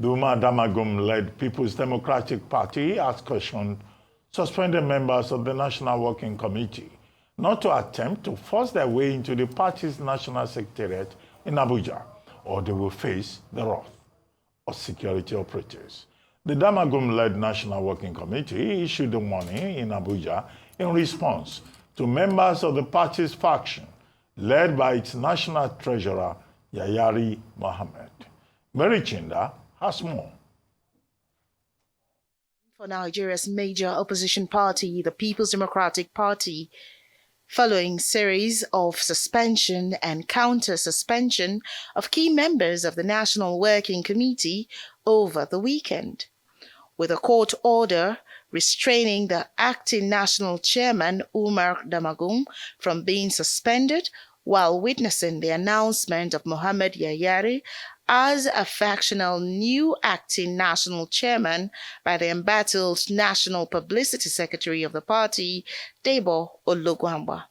The Umar Damagum-led People's Democratic Party has cautioned suspended members of the National Working Committee not to attempt to force their way into the party's national secretariat in Abuja, or they will face the wrath of security operatives. The Damagum-led National Working Committee issued a warning in Abuja in response to members of the party's faction, led by its national treasurer, Bala Mohammed. Mary Chinda has more. For Nigeria's major opposition party, the People's Democratic Party, following series of suspension and counter-suspension of key members of the National Working Committee over the weekend, with a court order restraining the acting national chairman, Umar Damagum, from being suspended while witnessing the announcement of Mohammed Yayari as a factional new acting national chairman by the embattled National Publicity Secretary of the party, Debo Olugwamba.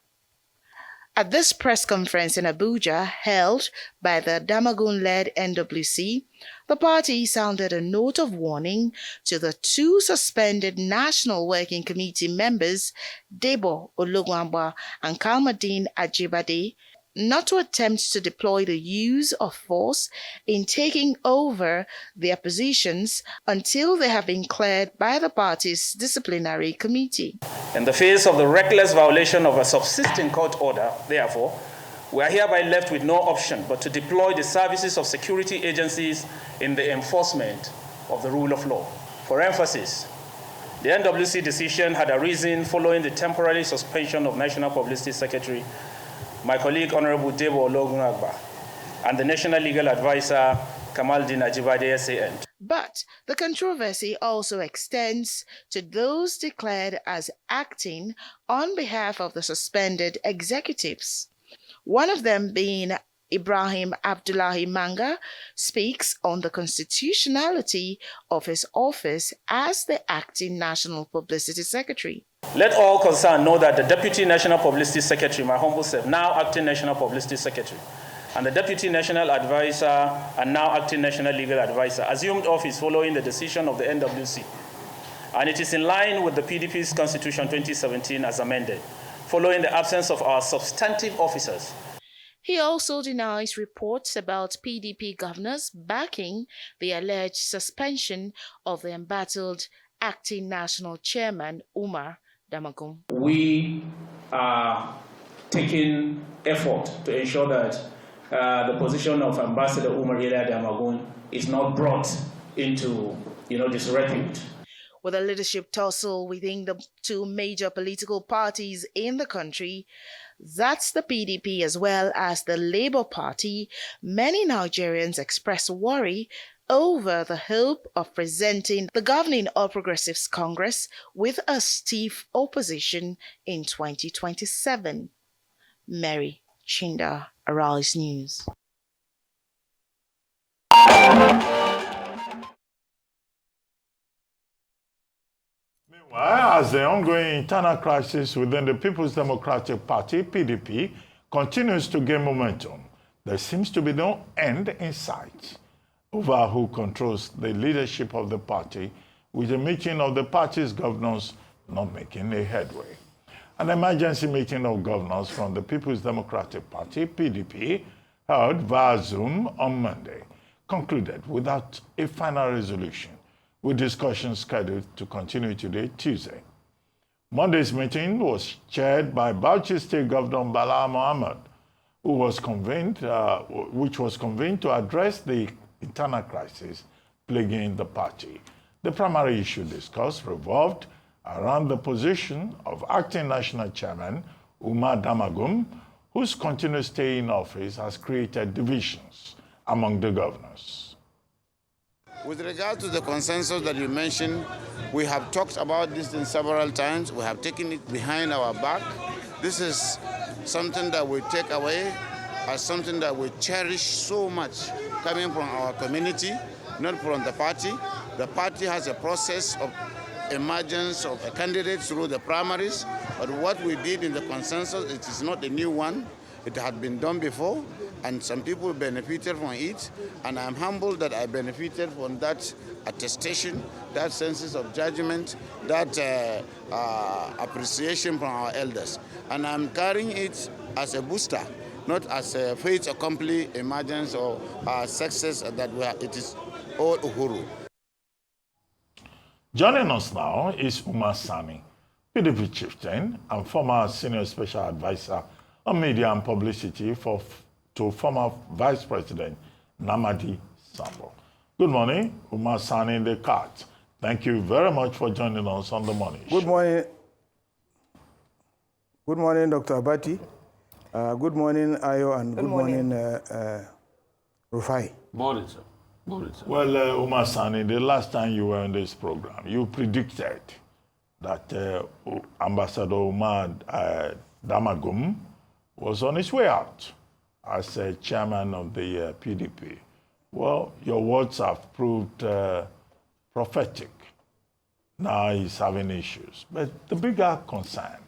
At this press conference in Abuja, held by the Damagum-led NWC, the party sounded a note of warning to the two suspended National Working Committee members, Debo Olugwamba and Kalmadin Ajibade, not to attempt to deploy the use of force in taking over their positions until they have been cleared by the party's disciplinary committee. In the face of the reckless violation of a subsisting court order, therefore, we are hereby left with no option but to deploy the services of security agencies in the enforcement of the rule of law. For emphasis, the NWC decision had arisen following the temporary suspension of National Publicity Secretary, my colleague Honorable Debo Olugwamba, and the National Legal Advisor, Kamaldeen Ajibade SAN. But the controversy also extends to those declared as acting on behalf of the suspended executives. One of them being Ibrahim Abdullahi Manga speaks on the constitutionality of his office as the acting National Publicity Secretary. Let all concerned know that the Deputy National Publicity Secretary, my humble self, now acting National Publicity Secretary, and the Deputy National Advisor and now acting National Legal Advisor assumed office following the decision of the NWC. And it is in line with the PDP's Constitution 2017 as amended, following the absence of our substantive officers. He also denies reports about PDP governors backing the alleged suspension of the embattled acting national chairman, Umar Damagum. We are taking effort to ensure that the position of Ambassador Umar Damagum is not brought into, disrepute. With a leadership tussle within the two major political parties in the country, that's the PDP as well as the Labour Party, many Nigerians express worry over the hope of presenting the governing All Progressives Congress with a stiff opposition in 2027. Mary Chinda, Arise News. Meanwhile, as the ongoing internal crisis within the People's Democratic Party, PDP, continues to gain momentum, there seems to be no end in sight over who controls the leadership of the party, with a meeting of the party's governors not making a headway. An emergency meeting of governors from the People's Democratic Party, PDP, held via Zoom on Monday, concluded without a final resolution, with discussions scheduled to continue today, Tuesday. Monday's meeting was chaired by Bauchi State Governor Bala Mohammed, which was convened to address the internal crisis plaguing the party. The primary issue discussed revolved around the position of acting national chairman Umar Damagum, whose continued stay in office has created divisions among the governors. With regard to the consensus that you mentioned, we have talked about this several times. We have taken it behind our back. This is something that we take away as something that we cherish so much, coming from our community, not from the party. The party has a process of emergence of a candidate through the primaries, but what we did in the consensus, it is not a new one. It had been done before. and some people benefited from it, and I'm humbled that I benefited from that attestation, that sense of judgment, that appreciation from our elders. And I'm carrying it as a booster, not as a fait accompli emergence or success that it is all uhuru. Joining us now is Umar Sani, PDP chieftain and former senior special advisor on media and publicity to former Vice President Namadi Sambo. Good morning, Umar Sani in the cart. Thank you very much for joining us on the morning. Good morning. Good morning, Dr. Abati. Good morning, Ayo, and good morning, Rufai. Morning, sir. Morning, sir. Well, Umar Sani, the last time you were on this program, you predicted that Ambassador Umar Damagum was on his way out as chairman of the PDP. Well, your words have proved prophetic. Now he's having issues. But the bigger concern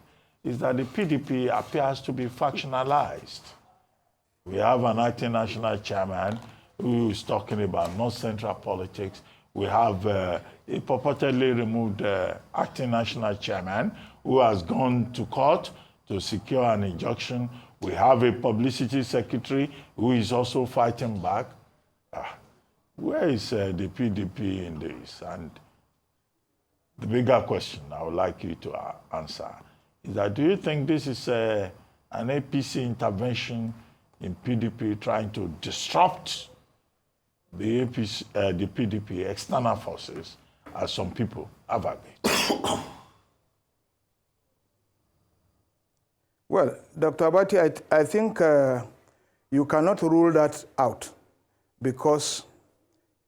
is that the PDP appears to be factionalized. We have an acting national chairman who is talking about North Central politics. We have a purportedly removed acting national chairman who has gone to court to secure an injunction. We have a publicity secretary who is also fighting back. Where is the PDP in this? And the bigger question I would like you to answer is that, do you think this is an APC intervention in PDP trying to disrupt the PDP external forces, as some people have argued? Well, Dr. Abati, I think you cannot rule that out, because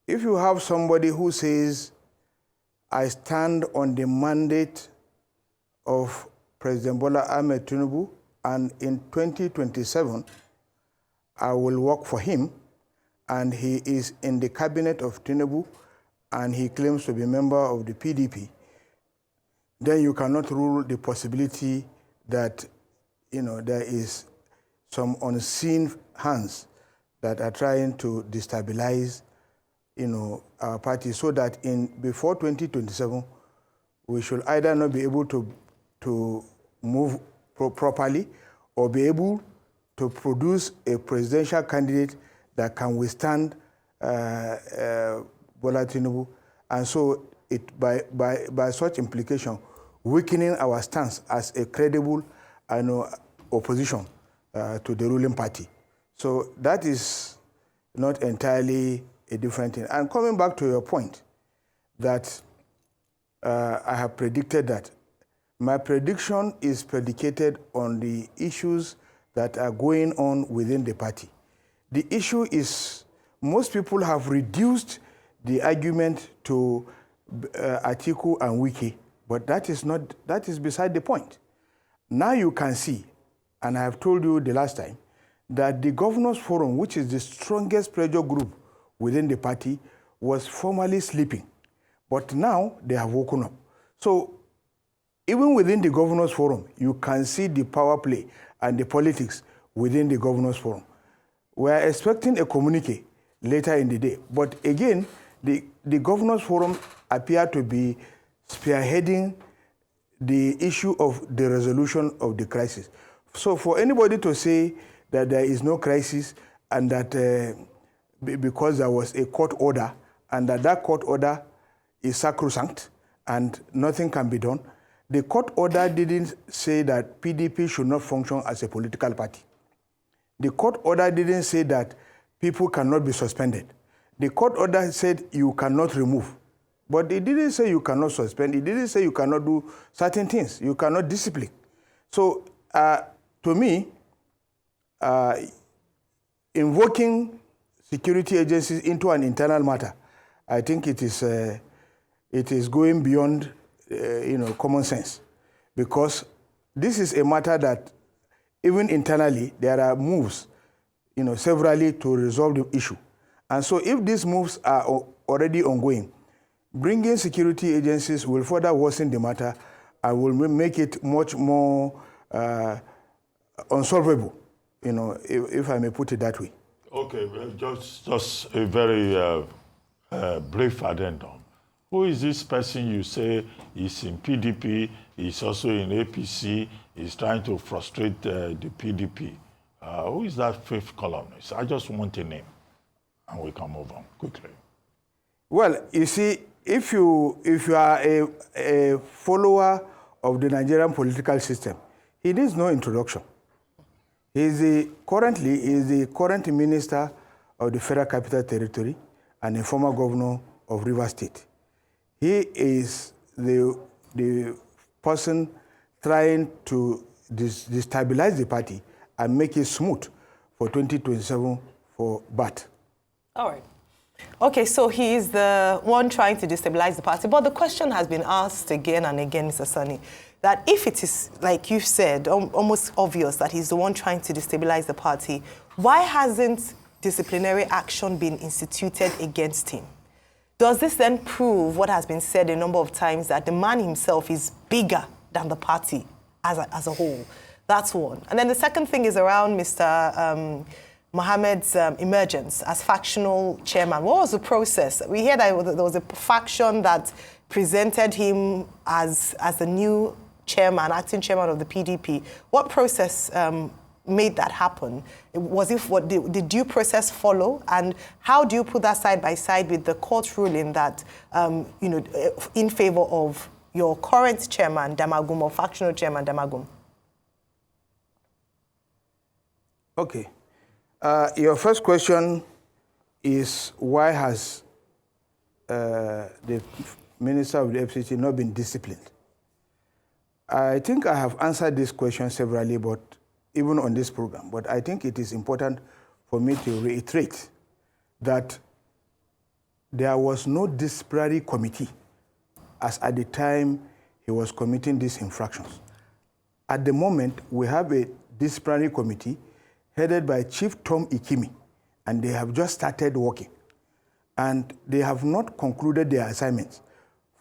if you have somebody who says, I stand on the mandate of President Bala Mohammed Tinubu, and in 2027, I will work for him, and he is in the cabinet of Tinubu, and he claims to be a member of the PDP, then you cannot rule the possibility that there is some unseen hands that are trying to destabilize our party, so that before 2027, we should either not be able to move properly, or be able to produce a presidential candidate that can withstand Bola Tinubu, and so by such implication, weakening our stance as a credible opposition to the ruling party. So that is not entirely a different thing. And coming back to your point that I have predicted that, my prediction is predicated on the issues that are going on within the party. The issue is, most people have reduced the argument to Atiku and Wiki, but that is beside the point. Now you can see, and I have told you the last time, that the Governors Forum, which is the strongest pressure group within the party, was formerly sleeping, but now they have woken up. So even within the Governors Forum, you can see the power play and the politics within the Governors Forum. We are expecting a communique later in the day, but again, the Governors Forum appear to be spearheading the issue of the resolution of the crisis. So for anybody to say that there is no crisis, and that because there was a court order, and that court order is sacrosanct and nothing can be done, the court order didn't say that PDP should not function as a political party. The court order didn't say that people cannot be suspended. The court order said you cannot remove. But it didn't say you cannot suspend. It didn't say you cannot do certain things. You cannot discipline. So to me, invoking security agencies into an internal matter, I think it is going beyond common sense, because this is a matter that even internally there are moves severally to resolve the issue. And so if these moves are already ongoing, bringing security agencies will further worsen the matter and will make it much more unsolvable you know, if I may put it that way. Okay, well, just a very brief addendum. Who is this person you say is in PDP, is also in APC, is trying to frustrate the PDP? Who is that fifth columnist? I just want a name, and we can move on quickly. Well, you see, if you are a follower of the Nigerian political system, he needs no introduction. He is currently the current minister of the Federal Capital Territory and a former governor of Rivers State. He is the person trying to destabilize the party and make it smooth for 2027 for BAT. All right. Okay, so he is the one trying to destabilize the party. But the question has been asked again and again, Mr. Sani, that if it is, like you've said, almost obvious that he's the one trying to destabilize the party, why hasn't disciplinary action been instituted against him? Does this then prove what has been said a number of times, that the man himself is bigger than the party as a whole? That's one. And then the second thing is around Mr. Mohammed's emergence as factional chairman. What was the process? We hear that there was a faction that presented him as the new chairman, acting chairman of the PDP. What process made that happen? Did due process follow? And how do you put that side by side with the court ruling that, in favor of your current chairman, Damagum, or factional chairman, Damagum? Okay. Your first question is, why has the Minister of the FCC not been disciplined? I think I have answered this question severally, but even on this program. But I think it is important for me to reiterate that there was no disciplinary committee as at the time he was committing these infractions. At the moment, we have a disciplinary committee headed by Chief Tom Ikimi, and they have just started working. And they have not concluded their assignments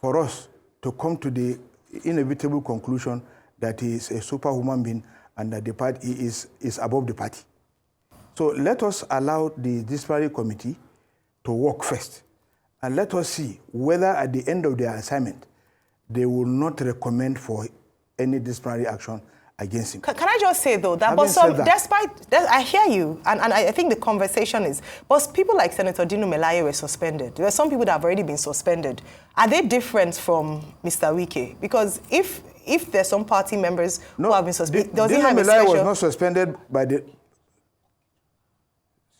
for us to come to the inevitable conclusion that he is a superhuman being and that the party is above the party. So let us allow the disciplinary committee to work first, and let us see whether at the end of their assignment they will not recommend for any disciplinary action against him. Can I just say, though, that, I hear you, and I think the conversation is, but people like Senator Dino Melaye were suspended. There are some people that have already been suspended. Are they different from Mr. Wike? Because if there's some party members who have been suspended, does he have a special... was not suspended by the...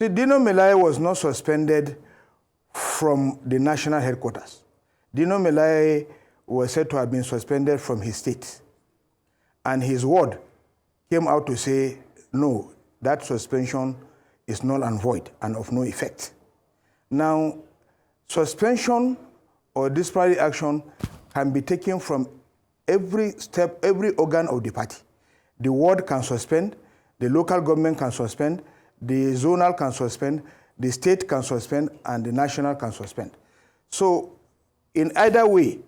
See, Dino Melaye was not suspended from the national headquarters. Dino Melaye was said to have been suspended from his state. And his ward came out to say, no, that suspension is null and void and of no effect. Now, suspension or disciplinary action can be taken from every step, every organ of the party. The ward can suspend, the local government can suspend, the zonal can suspend, the state can suspend, and the national can suspend. So, in either way,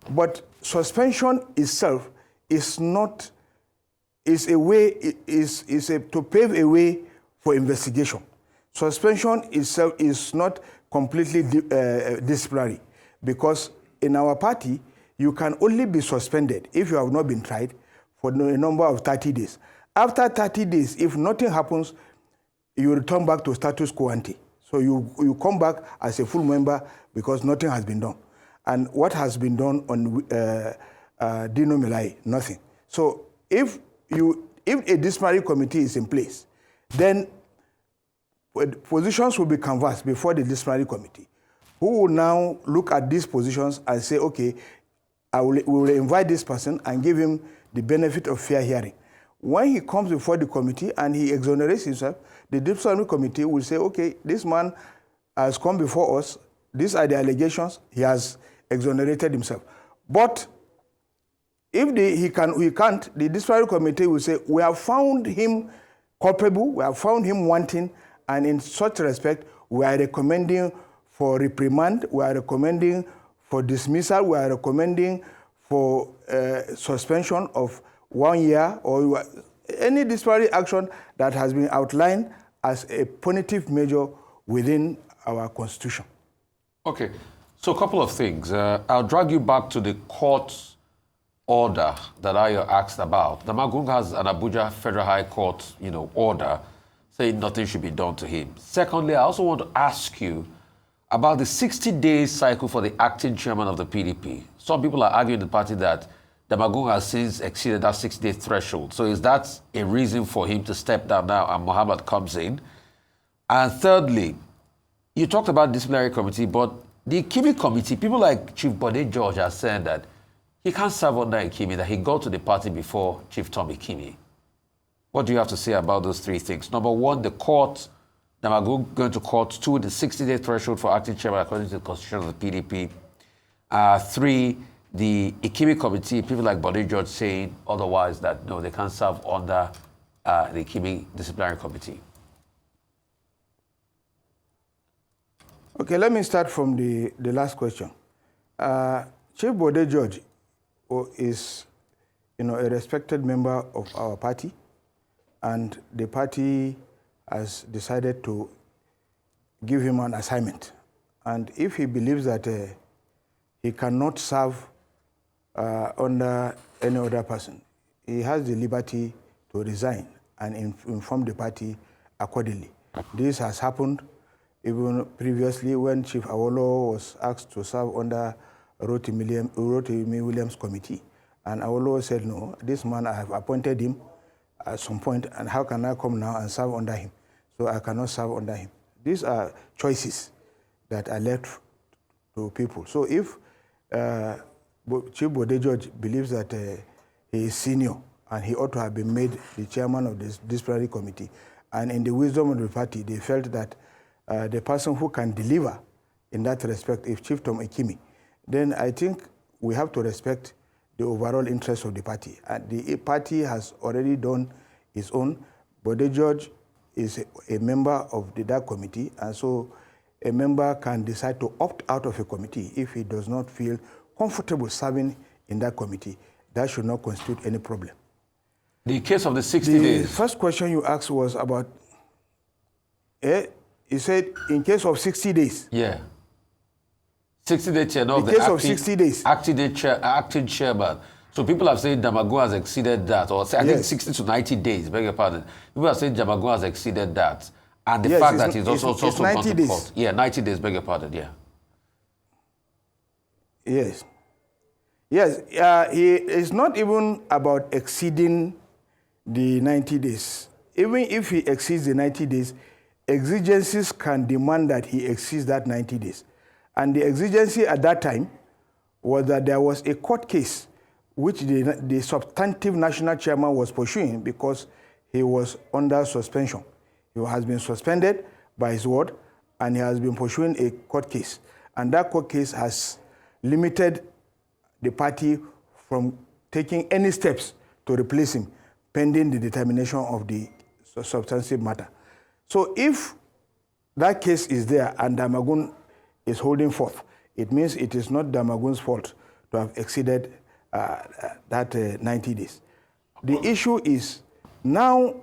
but suspension itself is not, is a way, to pave a way for investigation. Suspension itself is not completely disciplinary, because in our party, you can only be suspended if you have not been tried for a number of 30 days. After 30 days, if nothing happens, you return back to status quo ante. So you come back as a full member because nothing has been done. And what has been done on Dino Melaye? Nothing. So if a disciplinary committee is in place, then positions will be canvassed before the disciplinary committee, who will now look at these positions and say, okay, we will invite this person and give him the benefit of fair hearing. When he comes before the committee and he exonerates himself, the disciplinary committee will say, okay, this man has come before us, these are the allegations, he has exonerated himself. But if he can't, the disciplinary committee will say, we have found him culpable, we have found him wanting, and in such respect, we are recommending for reprimand, we are recommending for dismissal, we are recommending for suspension of 1 year or any disciplinary action that has been outlined as a punitive measure within our constitution. Okay, so a couple of things. I'll drag you back to the court order that I asked about. Damagum has an Abuja Federal High Court, order saying nothing should be done to him. Secondly, I also want to ask you about the 60-day cycle for the acting chairman of the PDP. Some people are arguing in the party that Damagum has since exceeded that 60-day threshold. So is that a reason for him to step down now and Mohammed comes in? And thirdly, you talked about disciplinary committee, but the Ikimi committee, people like Chief Bode George are saying that he can't serve under Ikimi, that he got to the party before Chief Tom Ikimi. What do you have to say about those three things? Number one, the court, Damagum going to court. Two, the 60-day threshold for acting chairman according to the constitution of the PDP. Three, the Ikimi committee, people like Bode George saying otherwise, that no, they can't serve under the Ikimi disciplinary committee. Okay, let me start from the last question. Chief Bode George is, a respected member of our party, and the party has decided to give him an assignment. And if he believes that he cannot serve under any other person, he has the liberty to resign and inform the party accordingly. This has happened even previously when Chief Awolowo was asked to serve under Rotimi Williams committee. And Awolowo said, no, this man, I have appointed him at some point, and how can I come now and serve under him? So I cannot serve under him. These are choices that are left to people. So if Chief Bode George believes that he is senior and he ought to have been made the chairman of this disciplinary committee, and in the wisdom of the party, they felt that the person who can deliver in that respect is Chief Tom Ikimi, then I think we have to respect the overall interest of the party. And the party has already done its own. Bode George is a member of that committee, and so a member can decide to opt out of a committee if he does not feel comfortable serving in that committee. That should not constitute any problem. The case of the 60 days. The first question you asked was about, you said in case of 60 days. Yeah. 60-day chairman of the case of 60 days. Acting chairman. So people have said Damagum has exceeded that, or I think 60 to 90 days, beg your pardon. People have said Damagum has exceeded that. And the fact that he's also gone to court. Yeah, 90 days, beg your pardon, yeah. Yes. Yes, he is not even about exceeding the 90 days. Even if he exceeds the 90 days, exigencies can demand that he exceeds that 90 days. And the exigency at that time was that there was a court case which the substantive national chairman was pursuing because he was under suspension. He has been suspended by his ward, and he has been pursuing a court case. And that court case has limited the party from taking any steps to replace him, pending the determination of the substantive matter. So if that case is there and Damagum is holding forth, it means it is not Damagum's fault to have exceeded that 90 days. The issue is now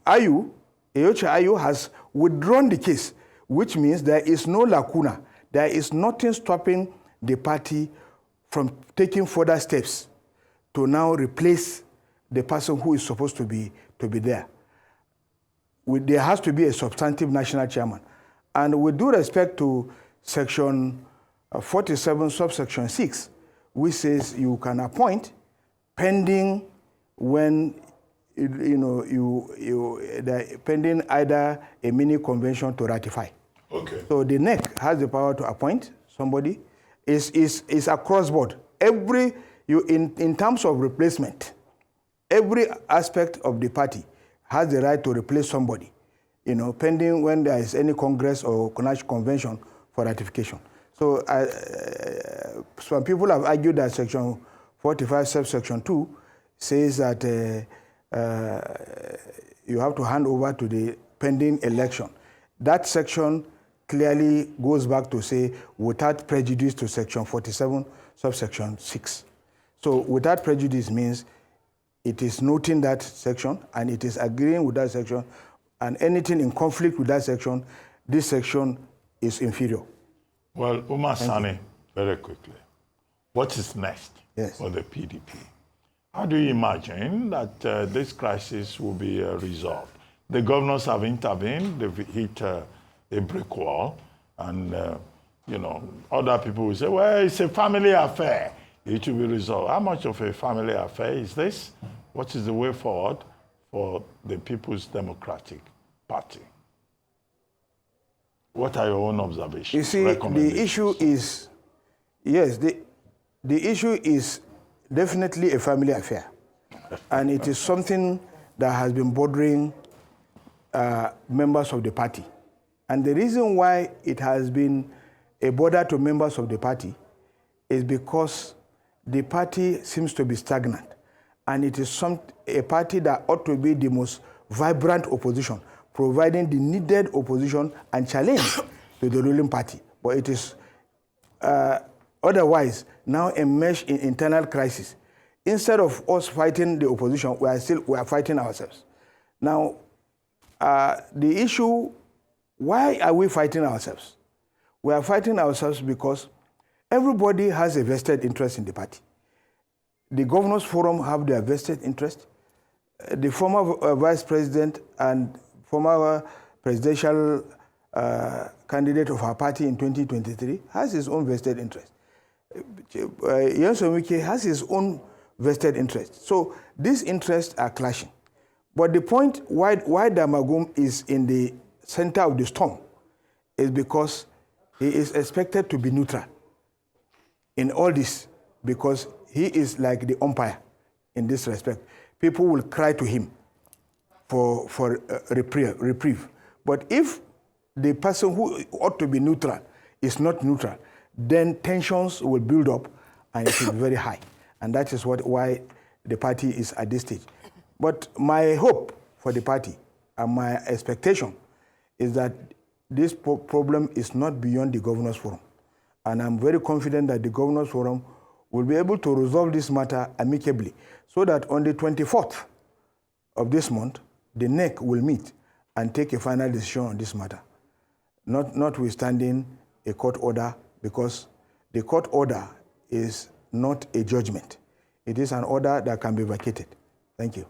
Ayu has withdrawn the case, which means there is no lacuna. There is nothing stopping the party from taking further steps to now replace the person who is supposed to be there. There has to be a substantive national chairman. And with due respect to section 47, subsection 6, which says you can appoint pending when pending either a mini convention to ratify. Okay. So the NEC has the power to appoint somebody. Is across board. In terms of replacement, every aspect of the party has the right to replace somebody, pending when there is any congress or national convention for ratification. So some people have argued that section 45, subsection 2 says that you have to hand over to the pending election. That section clearly goes back to say, without prejudice to section 47, subsection 6. So without prejudice means it is noting that section and it is agreeing with that section, and anything in conflict with that section, this section is inferior. Well, Umar Sani, very quickly, what is next for the PDP? How do you imagine that this crisis will be resolved? The governors have intervened, they've hit a brick wall, and you know, other people will say, well, it's a family affair. It will be resolved. How much of a family affair is this? What is the way forward for the People's Democratic Party? What are your own observations? You see, the issue is, yes, the issue is definitely a family affair. And it is something that has been bothering members of the party. And the reason why it has been a bother to members of the party is because the party seems to be stagnant. And it is a party that ought to be the most vibrant opposition, providing the needed opposition and challenge to the ruling party. But it is otherwise now enmeshed in internal crisis. Instead of us fighting the opposition, we are fighting ourselves. Now, the issue, why are we fighting ourselves? We are fighting ourselves because everybody has a vested interest in the party. The Governors Forum have their vested interest. The former Vice President and former presidential candidate of our party in 2023 has his own vested interest. Nyesom Wike has his own vested interest. So these interests are clashing. But the point why Damagum is in the center of the storm is because he is expected to be neutral in all this, because he is like the umpire in this respect. People will cry to him for reprieve. But if the person who ought to be neutral is not neutral, then tensions will build up and it will be very high. And that is why the party is at this stage. But my hope for the party and my expectation is that this problem is not beyond the Governors Forum. And I'm very confident that the Governors Forum will be able to resolve this matter amicably, so that on the 24th of this month, the NEC will meet and take a final decision on this matter, notwithstanding a court order, because the court order is not a judgment. It is an order that can be vacated. Thank you.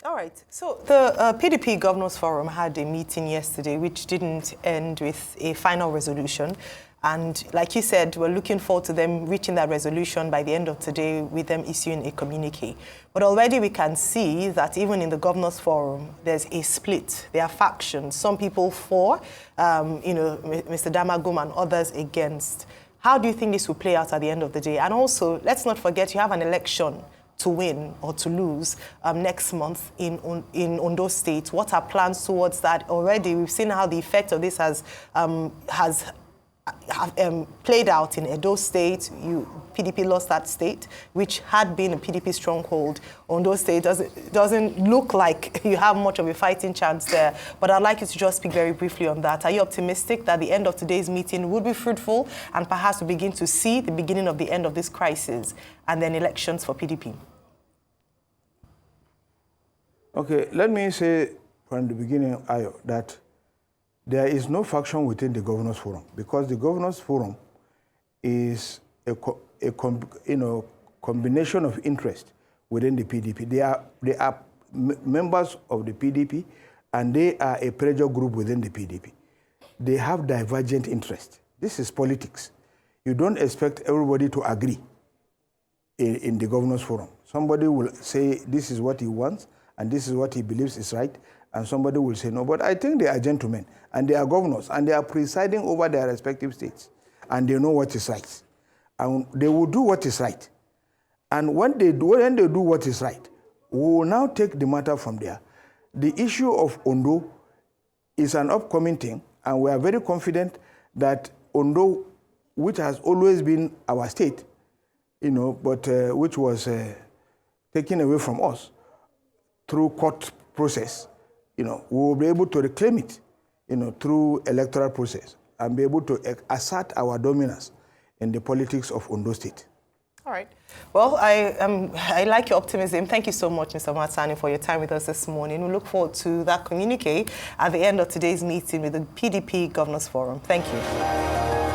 All right. So the PDP Governors Forum had a meeting yesterday which didn't end with a final resolution. And like you said, we're looking forward to them reaching that resolution by the end of today, with them issuing a communique. But already we can see that even in the Governors Forum, there's a split. There are factions. Some people for, Mr. Damagum, and others against. How do you think this will play out at the end of the day? And also, let's not forget, you have an election to win or to lose next month in Ondo State. What are plans towards that? Already, we've seen how the effect of this has played out in Edo State. PDP lost that state, which had been a PDP stronghold. Ondo State doesn't look like you have much of a fighting chance there. But I'd like you to just speak very briefly on that. Are you optimistic that the end of today's meeting would be fruitful and perhaps we begin to see the beginning of the end of this crisis and then elections for PDP? Okay, let me say from the beginning, Ayo, that there is no faction within the Governors Forum, because the Governors Forum is a combination of interest within the PDP. They are members of the PDP, and they are a pressure group within the PDP. They have divergent interests. This is politics. You don't expect everybody to agree in the Governors Forum. Somebody will say this is what he wants, and this is what he believes is right, and somebody will say no. But I think they are gentlemen, and they are governors, and they are presiding over their respective states, and they know what is right. And they will do what is right. And when they do what is right, we will now take the matter from there. The issue of Ondo is an upcoming thing, and we are very confident that Ondo, which has always been our state, but which was taken away from us through court process, we will be able to reclaim it, through electoral process, and be able to assert our dominance in the politics of Ondo State. All right. Well, I like your optimism. Thank you so much, Mr. Umar Sani, for your time with us this morning. We look forward to that communique at the end of today's meeting with the PDP Governors Forum. Thank you.